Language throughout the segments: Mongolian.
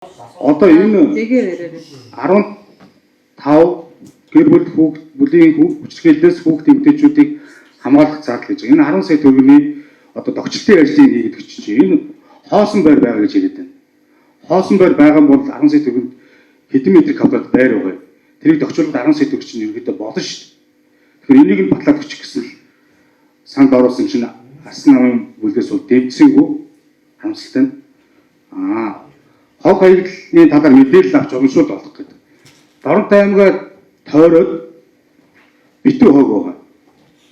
Одоо энэ 15 гэр бүл бүлийн хүчирхийллээс хүүхд эмэгтэйчүүдийг хамгаалах зардал гэж. Энэ 10 сая төгрөгийн одоо догчлолтын ажлыг хийгээд чинь энэ хоосон байр байгаа гэж хэлээд байна. Хоосон байр байгаа бол 10 сая төгрөнд хэдэн метр квадрат байр байгаа. Тэрийг догчлолт 10 сая төгрөг чинь ерөөдөө болно шүү дээ. Тэгэхээр энийг нь батлаад өччих гэсэн л санд оруулсан чинь асан намын бүлгээс бол дэмжсэнгүй харамсалтай нь. Хог хаягдлын талаар мэдээлэл авч урамшуул олох гэдэг. Доронтой аймгаар тойроод битүү хог байгаа.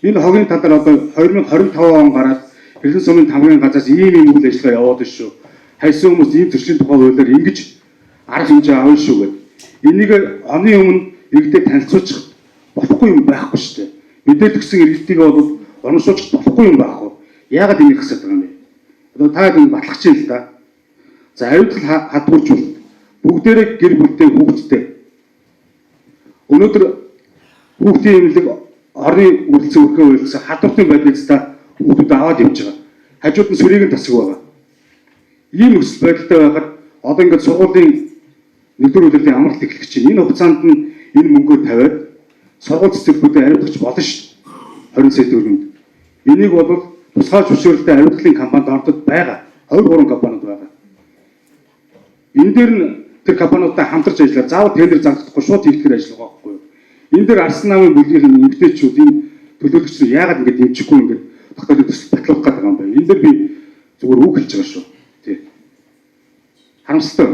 Энэ хогийн талаар одоо 2025 он гараад Эрдэнэ сумын тамгын газраас ийм үйл ажиллагаа яваад байна шүү. Хайсан хүмүүс ийм төрлийн тухай хуулиар ингэж арга хэмжээ авна шүү гэдэг. Энийг оны өмнө иргэдэд танилцуулчих болохгүй юм байхгүй шүү дээ. Мэдээлэл өгсөн иргэдийг бол урамшуулчих болохгүй юм байхгүй. Яагаад энийг хэсэж байгаа юм бэ? Одоо та энэ батлах чинь л да. За аюутгал хадгууржуул бүгдээрээ гэр бүлтэй хүүхэдтэй. Өнөөдөр хүүхдийн эмнэлэг орны үйлчлэг өрхөө үйлчлэг хадвартын байдлаар хүүхдүүд аваад явж байгаа. Хажууд нь сүрийг нь тасаг байгаа. Ийм өсөл байдалтай байхад одоо ингээд сургуулийн нэгдүгээр үйлдвэрлэлийн амралт эхлэх чинь энэ хугацаанд нь энэ мөнгөө тавиад сургууль цэцэрлэгүүдэд ариутгах болно шүү дээ. 20 сая төгрөнд. Энийг бол тусгай зөвшөөрөлтэй ариутгын компанид ордод байгаа. 23 компаниуд байгаа. Энэ дээр нь тэр компаниудтай хамтарч ажиллаад заавал тендер зарагдахгүй шууд хийхээр ажиллах байхгүй юу? Энэ дээр Арслан намын бүлгийн эмэгтэйчүүд энэ төлөөлөгчдөө яагаад ингэж дэмжихгүй ингэж тогтоолын төсөл батлуулах гэдэг юм бэ? Энэ дээр би зүгээр үг хэлж байгаа шүү. Тий. Харамсалтай.